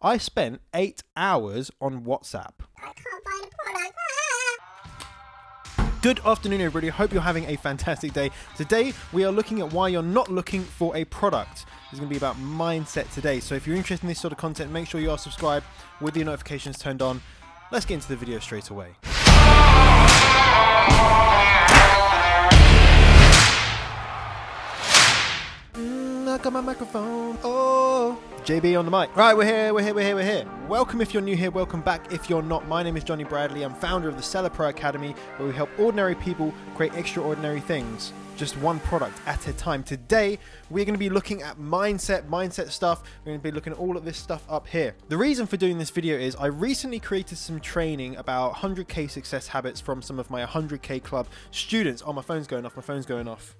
I spent 8 hours on WhatsApp. I can't find a product. Good afternoon, everybody. Hope you're having a fantastic day. Today, we are looking at why you're not looking for a product. It's going to be about mindset today. So if you're interested in this sort of content, make sure you are subscribed with your notifications turned on. Let's get into the video straight away. I got my microphone. Oh, JB on the mic. Right, we're here. Welcome if you're new here. Welcome back if you're not. My name is Jonny Bradley. I'm founder of the Seller Pro Academy, where we help ordinary people create extraordinary things, just one product at a time. Today, we're going to be looking at mindset stuff. We're going to be looking at all of this stuff up here. The reason for doing this video is I recently created some training about 100K success habits from some of my 100K club students. Oh, my phone's going off.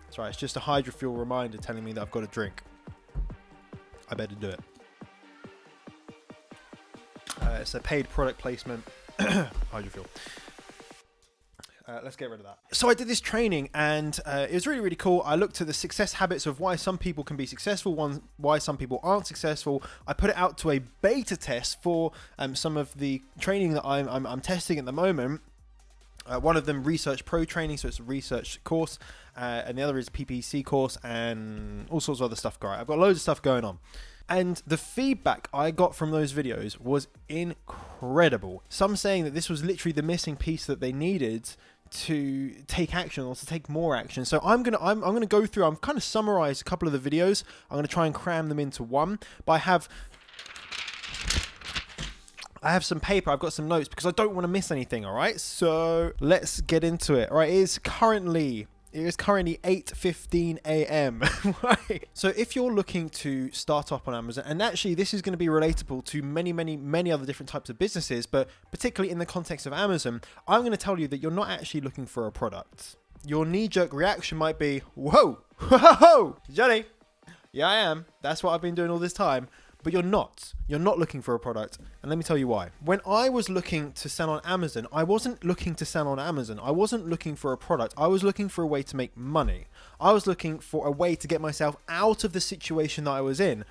That's right, it's just a hydrofuel reminder telling me that I've got a drink. I better do it. It's a paid product placement. Hydrofuel. Let's get rid of that. So I did this training and it was really cool. I looked at the success habits of why some people can be successful, why some people aren't successful. I put it out to a beta test for some of the training that I'm testing at the moment. One of them research pro training, so it's a research course, and the other is PPC course and all sorts of other stuff. I've got loads of stuff going on. And the feedback I got from those videos was incredible. Some saying that this was literally the missing piece that they needed to take action or to take more action. So I'm gonna go through. I'm kind of summarize a couple of the videos. I'm gonna try and cram them into one. But I have some paper, I've got some notes because I don't want to miss anything, all right? So let's get into it. All right, it is currently 8:15 a.m. Right. So if you're looking to start up on Amazon, and actually this is going to be relatable to many other different types of businesses, but particularly in the context of Amazon, I'm going to tell you that you're not actually looking for a product. Your knee-jerk reaction might be, whoa, Jonny, yeah, I am. That's what I've been doing all this time. But you're not looking for a product. And let me tell you why. When I was looking to sell on Amazon, I wasn't looking to sell on Amazon. I wasn't looking for a product. I was looking for a way to make money. I was looking for a way to get myself out of the situation that I was in.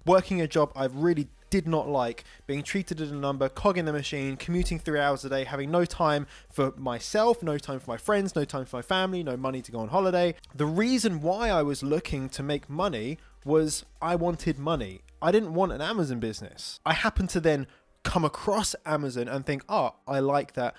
Working a job I really did not like, being treated as a number, cog in the machine, commuting 3 hours a day, having no time for myself, no time for my friends, no time for my family, no money to go on holiday. The reason why I was looking to make money was I wanted money. I didn't want an Amazon business. I happened to then come across Amazon and think, oh, I like that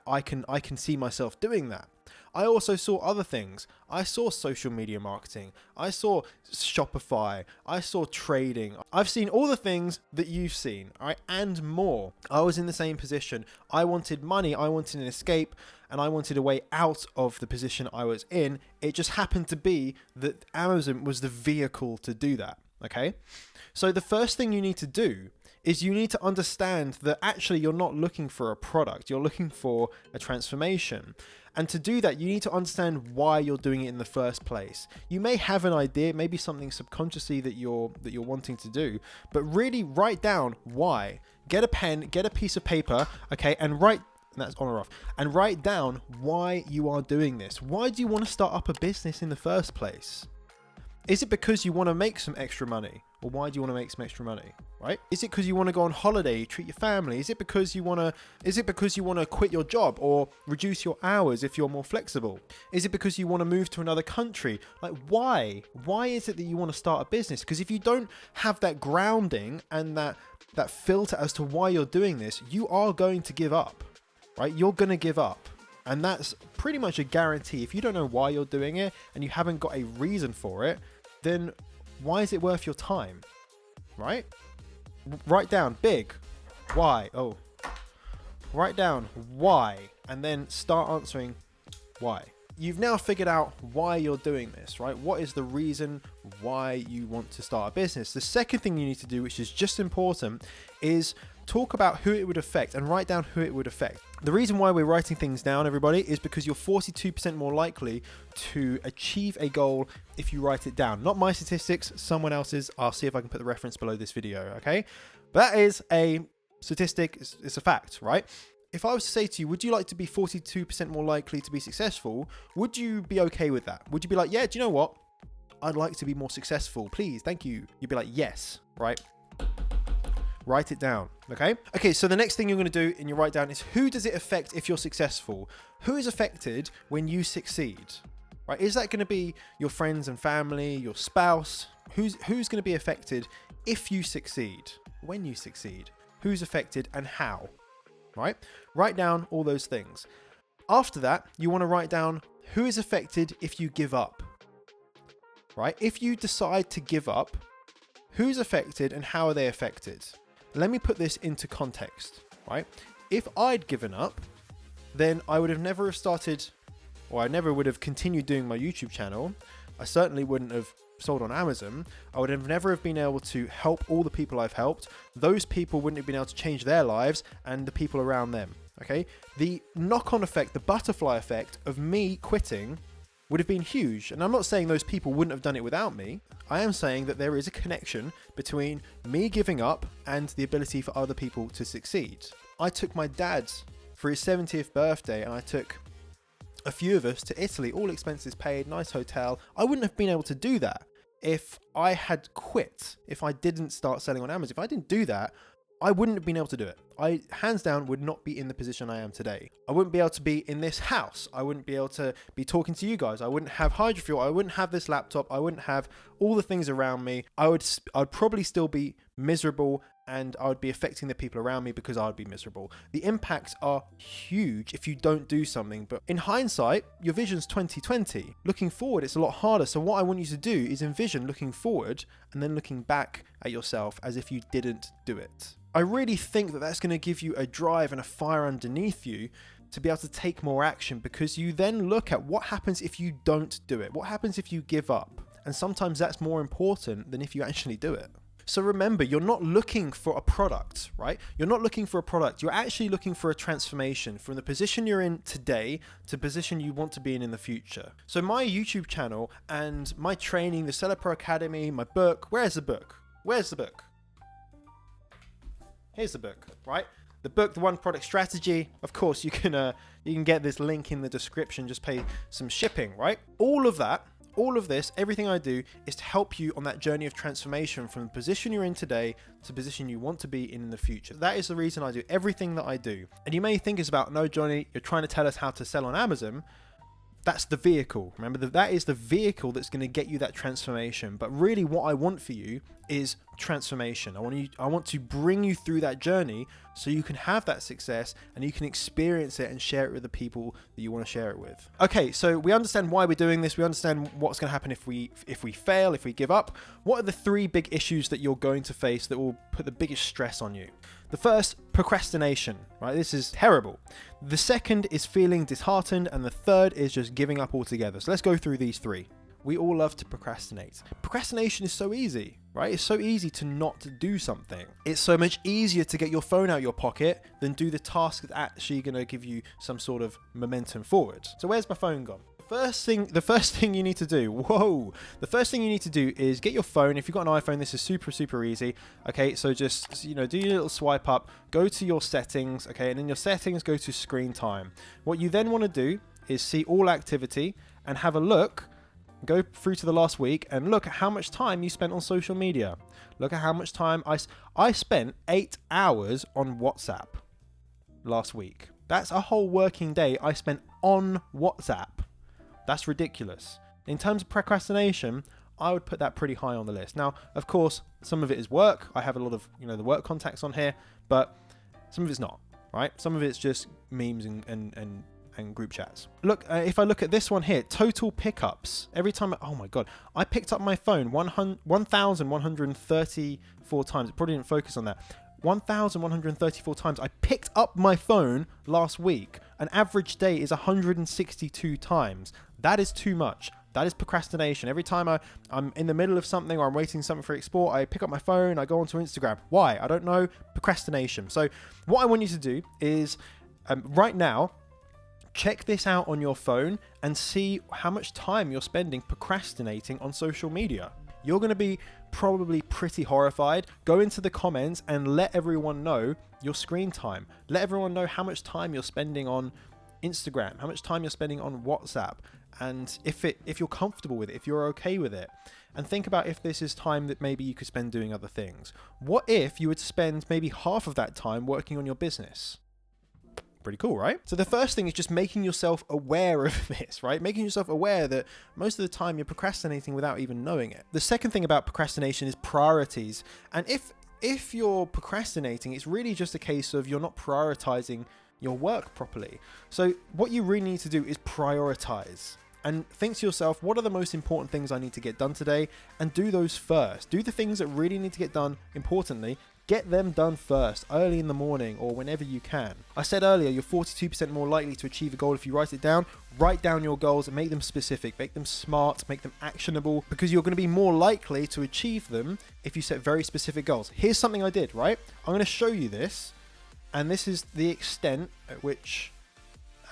I can see myself doing that. I also saw other things. I saw social media marketing. I saw Shopify. I saw trading. I've seen all the things that you've seen, all right, and more. I was in the same position. I wanted money. I wanted an escape, and I wanted a way out of the position I was in. It just happened to be that Amazon was the vehicle to do that, okay? So the first thing you need to do is you need to understand that actually you're not looking for a product. You're looking for a transformation. And to do that, you need to understand why you're doing it in the first place. You may have an idea, maybe something subconsciously that you're wanting to do, but really write down why. Get a pen, get a piece of paper, okay, and that's on or off, and write down why you are doing this. Why do you want to start up a business in the first place? Is it because you want to make some extra money? Or why do you want to make some extra money, right? Is it because you want to go on holiday, treat your family? Is it because you want to quit your job or reduce your hours if you're more flexible? Is it because you want to move to another country? Like, why? Why is it that you want to start a business? Because if you don't have that grounding and that filter as to why you're doing this, you are going to give up, right? You're going to give up. And that's pretty much a guarantee. If you don't know why you're doing it and you haven't got a reason for it, then why is it worth your time, right? Write down big, why? Oh, write down why, and then start answering why. You've now figured out why you're doing this, right? What is the reason why you want to start a business? The second thing you need to do, which is just important, is talk about who it would affect and write down who it would affect. The reason why we're writing things down, everybody, is because you're 42% more likely to achieve a goal if you write it down. Not my statistics, someone else's. I'll see if I can put the reference below this video, okay? But that is a statistic, it's a fact, right? If I was to say to you, would you like to be 42% more likely to be successful? Would you be okay with that? Would you be like, yeah, do you know what? I'd like to be more successful. Please, thank you. You'd be like, yes, right? Write it down, okay? Okay, so the next thing you're going to do in your write down is who does it affect if you're successful? Who is affected when you succeed? Right? Is that going to be your friends and family, your spouse? Who's going to be affected if you succeed? When you succeed? Who's affected and how? Right? Write down all those things. After that, you want to write down who is affected if you give up. Right? If you decide to give up, who's affected and how are they affected? Let me put this into context, right? If I'd given up, then I would have never have started, or I never would have continued doing my YouTube channel. I certainly wouldn't have sold on Amazon. I would have never have been able to help all the people I've helped. Those people wouldn't have been able to change their lives and the people around them, okay? The knock-on effect, the butterfly effect of me quitting would have been huge. And I'm not saying those people wouldn't have done it without me. I am saying that there is a connection between me giving up and the ability for other people to succeed. I took my dad for his 70th birthday and I took a few of us to Italy, all expenses paid, nice hotel. I wouldn't have been able to do that if I had quit, if I didn't start selling on Amazon. If I didn't do that, I wouldn't have been able to do it. I, hands down, would not be in the position I am today. I wouldn't be able to be in this house. I wouldn't be able to be talking to you guys. I wouldn't have hydrofuel. I wouldn't have this laptop. I wouldn't have all the things around me. I'd probably still be miserable and I would be affecting the people around me because I would be miserable. The impacts are huge if you don't do something. But in hindsight, your vision's 2020. Looking forward, it's a lot harder. So what I want you to do is envision looking forward and then looking back at yourself as if you didn't do it. I really think that that's going to give you a drive and a fire underneath you to be able to take more action, because you then look at what happens if you don't do it. What happens if you give up? And sometimes that's more important than if you actually do it. So remember, you're not looking for a product, right? You're not looking for a product. You're actually looking for a transformation from the position you're in today to the position you want to be in the future. So my YouTube channel and my training, the Seller Pro Academy, my book, where's the book? Where's the book? Here's the book, right? The book, The One Product Strategy. Of course, you can get this link in the description. Just pay some shipping, right? All of that, all of this, everything I do is to help you on that journey of transformation from the position you're in today to the position you want to be in the future. That is the reason I do everything that I do. And you may think it's about, no, Johnny, you're trying to tell us how to sell on Amazon. That's the vehicle. Remember, that is the vehicle that's going to get you that transformation. But really what I want for you is transformation. I want to bring you through that journey so you can have that success and you can experience it and share it with the people that you want to share it with. Okay, so we understand why we're doing this. We understand what's going to happen if we fail, if we give up. What are the three big issues that you're going to face that will put the biggest stress on you? The first, procrastination, right? This is terrible. The second is feeling disheartened, and the third is just giving up altogether. So let's go through these three. We all love to procrastinate. Procrastination is so easy, right? It's so easy to not do something. It's so much easier to get your phone out of your pocket than do the task that's actually going to give you some sort of momentum forward. So where's my phone gone? The first thing you need to do, the first thing you need to do is get your phone. If you've got an iPhone, this is super, super easy. Okay, so just, do your little swipe up, go to your settings, okay, and in your settings, go to screen time. What you then want to do is see all activity and have a look, go through to the last week and look at how much time you spent on social media. Look at how much time I spent 8 hours on WhatsApp last week. That's a whole working day I spent on WhatsApp. That's ridiculous. In terms of procrastination, I would put that pretty high on the list. Now, of course, some of it is work. I have a lot of, the work contacts on here, but some of it's not, right? Some of it's just memes and group chats. Look, if I look at this one here, total pickups. Every time, oh my God, I picked up my phone 1,134 times. It probably didn't focus on that. 1,134 times I picked up my phone last week. An average day is 162 times. That is too much. That is procrastination. Every time I'm in the middle of something or I'm waiting something for export, I pick up my phone, I go onto Instagram. Why? I don't know. Procrastination. So what I want you to do is right now, check this out on your phone and see how much time you're spending procrastinating on social media. You're going to be probably pretty horrified. Go into the comments and let everyone know your screen time. Let everyone know how much time you're spending on Instagram, how much time you're spending on WhatsApp. and if you're comfortable with it, if you're okay with it, and think about if this is time that maybe you could spend doing other things. What if you would spend maybe half of that time working on your business? Pretty cool, right? So the first thing is just making yourself aware of this, right? Making yourself aware that most of the time you're procrastinating without even knowing it. The second thing about procrastination is priorities. And if you're procrastinating, it's really just a case of you're not prioritizing your work properly. So what you really need to do is prioritize and think to yourself, what are the most important things I need to get done today? And do those first. Do the things that really need to get done, importantly, get them done first, early in the morning or whenever you can. I said earlier, you're 42% more likely to achieve a goal if you write it down. Write down your goals and make them specific, make them smart, make them actionable, because you're going to be more likely to achieve them if you set very specific goals. Here's something I did, right? I'm going to show you this, and this is the extent at which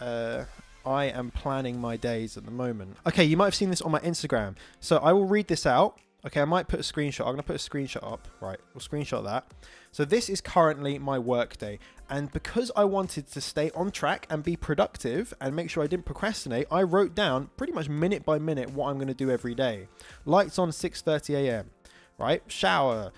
I am planning my days at the moment. Okay, you might have seen this on my Instagram. So I will read this out. Okay, I might put a screenshot. I'm going to put a screenshot up. Right, we'll screenshot that. So this is currently my work day. And because I wanted to stay on track and be productive and make sure I didn't procrastinate, I wrote down pretty much minute by minute what I'm going to do every day. Lights on 6:30 a.m., right? Shower.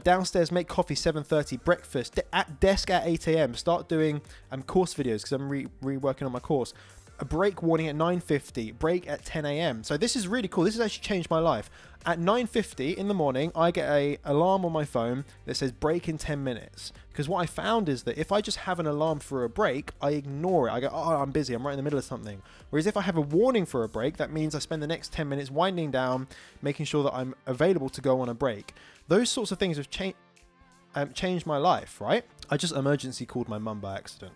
Downstairs, make coffee 7:30, breakfast, at desk at 8 a.m. Start doing course videos because I'm reworking on my course. A break warning at 9:50, break at 10 a.m. So this is really cool. This has actually changed my life. At 9:50 in the morning, I get an alarm on my phone that says break in 10 minutes. Because what I found is that if I just have an alarm for a break, I ignore it. I go, oh, I'm busy. I'm right in the middle of something. Whereas if I have a warning for a break, that means I spend the next 10 minutes winding down, making sure that I'm available to go on a break. Those sorts of things have changed my life, right? I just emergency called my mum by accident.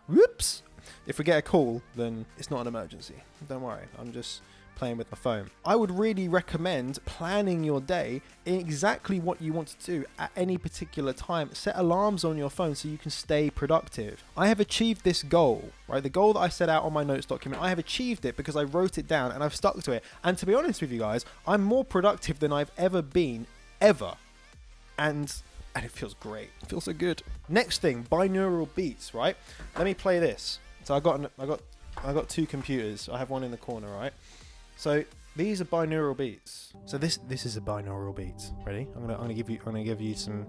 Whoops. If we get a call, then it's not an emergency. Don't worry, I'm just playing with my phone. I would really recommend planning your day in exactly what you want to do at any particular time. Set alarms on your phone so you can stay productive. I have achieved this goal, right? The goal that I set out on my notes document, I have achieved it because I wrote it down and I've stuck to it. And to be honest with you guys, I'm more productive than I've ever been, ever. And it feels great. It feels so good. Next thing, binaural beats, right? Let me play this. So I got two computers. I have one in the corner, right? So these are binaural beats. So this is a binaural beat. Ready? I'm gonna give you some.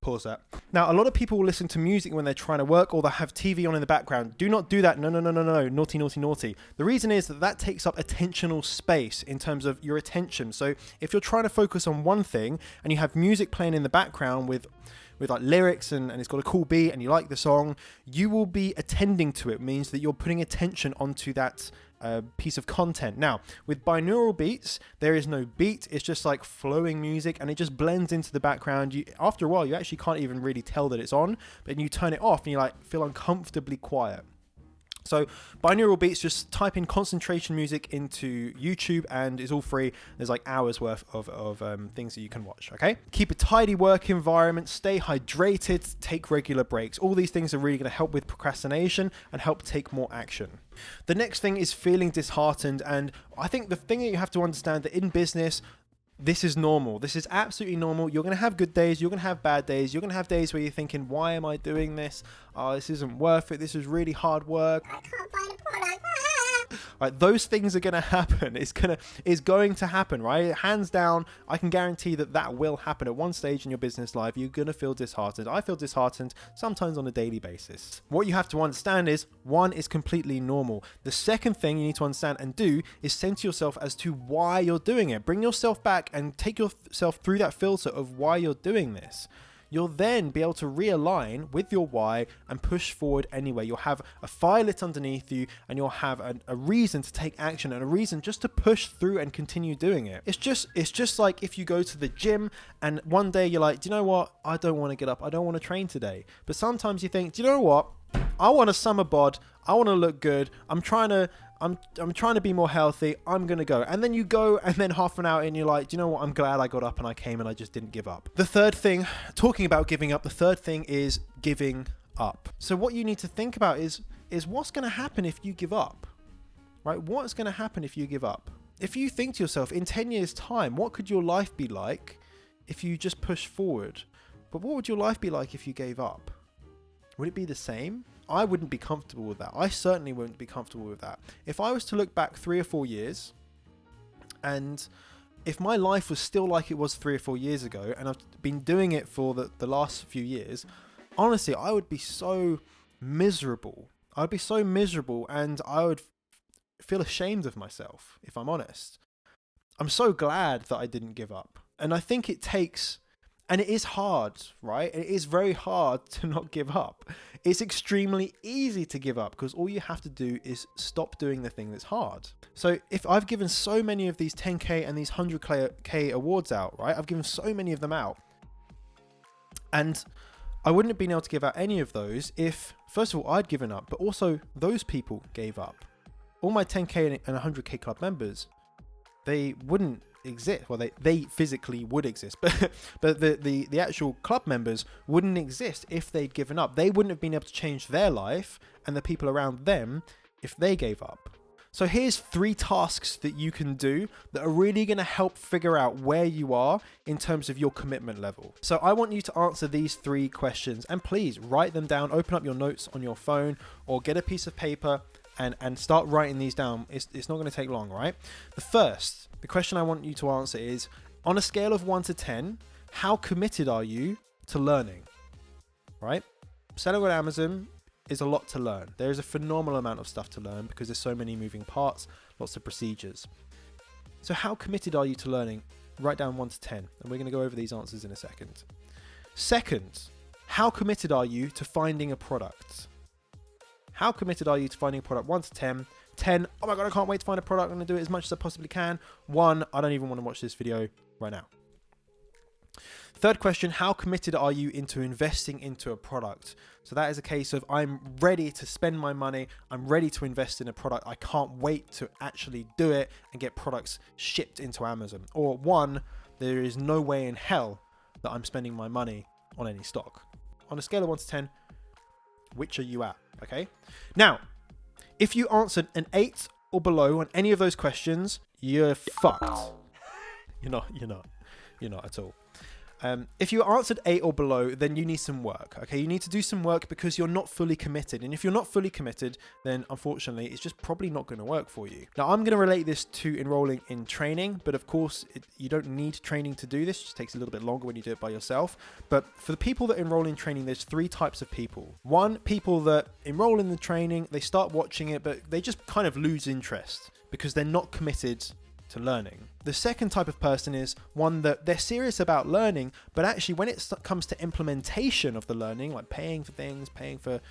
Pause that. Now, a lot of people will listen to music when they're trying to work, or they'll have TV on in the background. Do not do that. No. Naughty, naughty, naughty. The reason is that takes up attentional space in terms of your attention. So if you're trying to focus on one thing and you have music playing in the background with like lyrics and it's got a cool beat and you like the song, you will be attending to it. Means that you're putting attention onto that piece of content. Now, with binaural beats, there is no beat. It's just like flowing music and it just blends into the background. After a while, you actually can't even really tell that it's on, but you turn it off and you like feel uncomfortably quiet. So binaural beats, just type in concentration music into YouTube and it's all free. There's like hours worth of things that you can watch, okay? Keep a tidy work environment, stay hydrated, take regular breaks. All these things are really going to help with procrastination and help take more action. The next thing is feeling disheartened. And I think the thing that you have to understand that in business, this is normal. This is absolutely normal. You're going to have good days. You're going to have bad days. You're going to have days where you're thinking, why am I doing this? Oh, this isn't worth it. This is really hard work. I can't find a product. Right, those things are going to happen. It's going to happen, right? Hands down, I can guarantee that will happen at one stage in your business life. You're going to feel disheartened. I feel disheartened sometimes on a daily basis. What you have to understand is, one, is completely normal. The second thing you need to understand and do is center yourself as to why you're doing it. Bring yourself back and take yourself through that filter of why you're doing this. You'll then be able to realign with your why and push forward anyway. You'll have a fire lit underneath you and you'll have a reason to take action and a reason just to push through and continue doing it. It's just like if you go to the gym and one day you're like, do you know what? I don't want to get up. I don't want to train today. But sometimes you think, do you know what? I want a summer bod. I want to look good. I'm trying to be more healthy. I'm going to go. And then you go and then half an hour in, you're like, do you know what? I'm glad I got up and I came and I just didn't give up. The third thing, talking about giving up, the third thing is giving up. So what you need to think about is what's going to happen if you give up, right? What's going to happen if you give up? If you think to yourself, in 10 years time, what could your life be like if you just push forward? But what would your life be like if you gave up? Would it be the same? I wouldn't be comfortable with that. I certainly wouldn't be comfortable with that. If I was to look back 3 or 4 years, and if my life was still like it was 3 or 4 years ago, and I've been doing it for the last few years, honestly, I would be so miserable. I'd be so miserable, and I would feel ashamed of myself, if I'm honest. I'm so glad that I didn't give up. And I think it takes, and it is hard, right? It is very hard to not give up. It's extremely easy to give up because all you have to do is stop doing the thing that's hard. So if I've given so many of these 10K and these 100K awards out, right? I've given so many of them out. And I wouldn't have been able to give out any of those if, first of all, I'd given up, but also those people gave up. All my 10K and 100K club members, they wouldn't exist. Well, they physically would exist, but the actual club members wouldn't exist if they'd given up. They wouldn't have been able to change their life and the people around them if they gave up. So here's 3 tasks that you can do that are really going to help figure out where you are in terms of your commitment level. So I want you to answer these 3 questions, and please write them down. Open up your notes on your phone or get a piece of paper and start writing these down. It's not going to take long, right? The question I want you to answer is, on a scale of 1 to 10, how committed are you to learning, right? Selling on Amazon is a lot to learn. There is a phenomenal amount of stuff to learn because there's so many moving parts, lots of procedures. So how committed are you to learning? Write down 1 to 10, and we're going to go over these answers in a second. Second, how committed are you to finding a product? How committed are you to finding a product? 1 to 10. 10, oh my God, I can't wait to find a product. I'm going to do it as much as I possibly can. 1, I don't even want to watch this video right now. Third question, how committed are you into investing into a product? So that is a case of, I'm ready to spend my money. I'm ready to invest in a product. I can't wait to actually do it and get products shipped into Amazon. Or 1, there is no way in hell that I'm spending my money on any stock. On a scale of 1 to 10, which are you at? Okay. Now, if you answered an 8 or below on any of those questions, you're fucked. You're not at all. If you answered 8 or below, then you need some work. Okay, you need to do some work because you're not fully committed. And if you're not fully committed, then unfortunately, it's just probably not going to work for you. Now, I'm going to relate this to enrolling in training, but of course, you don't need training to do this. It just takes a little bit longer when you do it by yourself. But for the people that enroll in training, there's 3 types of people. 1, people that enroll in the training, they start watching it, but they just kind of lose interest because they're not committed to learning. The second type of person is one that they're serious about learning, but actually when it comes to implementation of the learning, like paying for things, paying for,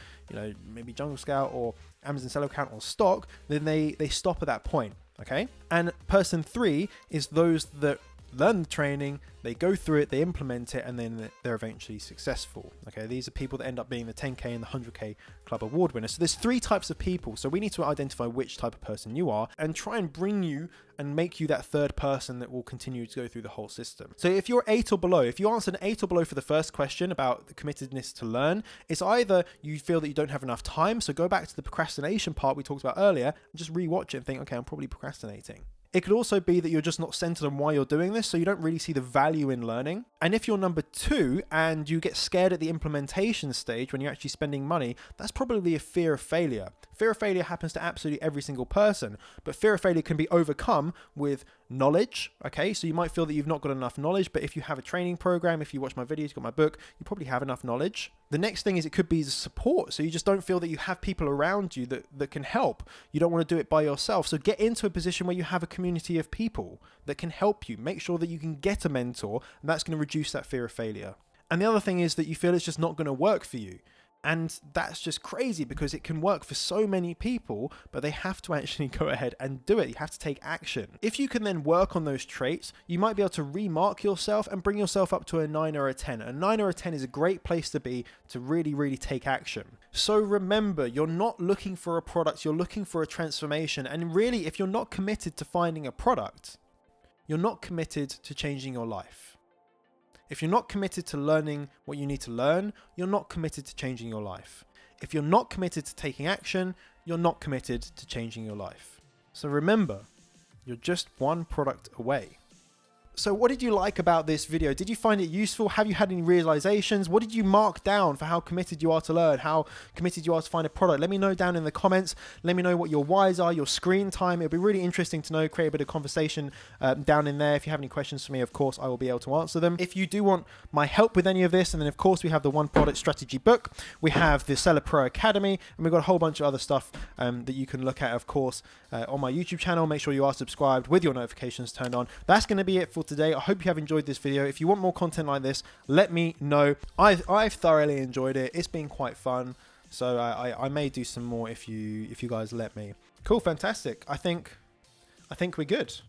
maybe Jungle Scout or Amazon Seller Account or stock, then they stop at that point. Okay. And person 3 is those that learn the training, they go through it, they implement it, and then they're eventually successful. Okay, these are people that end up being the 10K and the 100K club award winners. So there's 3 types of people. So we need to identify which type of person you are and try and bring you and make you that third person that will continue to go through the whole system. So if you're 8 or below, if you answered an 8 or below for the first question about the committedness to learn, it's either you feel that you don't have enough time, so go back to the procrastination part we talked about earlier and just rewatch it and think, okay, I'm probably procrastinating. It could also be that you're just not centered on why you're doing this, so you don't really see the value in learning. And if you're number 2 and you get scared at the implementation stage when you're actually spending money, that's probably a fear of failure. Fear of failure happens to absolutely every single person, but fear of failure can be overcome with knowledge. Okay, so you might feel that you've not got enough knowledge, but if you have a training program, if you watch my videos, you've got my book, you probably have enough knowledge. The next thing is it could be the support. So you just don't feel that you have people around you that can help. You don't want to do it by yourself. So get into a position where you have a community of people that can help you. Make sure that you can get a mentor, and that's going to reduce that fear of failure. And the other thing is that you feel it's just not going to work for you. And that's just crazy because it can work for so many people, but they have to actually go ahead and do it. You have to take action. If you can then work on those traits, you might be able to remark yourself and bring yourself up to a 9 or a 10. A 9 or a 10 is a great place to be to really, really take action. So remember, you're not looking for a product, you're looking for a transformation. And really, if you're not committed to finding a product, you're not committed to changing your life. If you're not committed to learning what you need to learn, you're not committed to changing your life. If you're not committed to taking action, you're not committed to changing your life. So remember, you're just one product away. So what did you like about this video? Did you find it useful? Have you had any realizations? What did you mark down for how committed you are to learn? How committed you are to find a product? Let me know down in the comments. Let me know what your whys are, your screen time. It'll be really interesting to know, create a bit of conversation down in there. If you have any questions for me, of course, I will be able to answer them. If you do want my help with any of this, and then of course we have the One Product Strategy book, we have the Seller Pro Academy, and we've got a whole bunch of other stuff that you can look at, of course, on my YouTube channel. Make sure you are subscribed with your notifications turned on. That's going to be it for today. I hope you have enjoyed this video. If you want more content like this, let me know. I've thoroughly enjoyed it. It's been quite fun, so I may do some more if you guys let me. Cool, fantastic. I think we're good.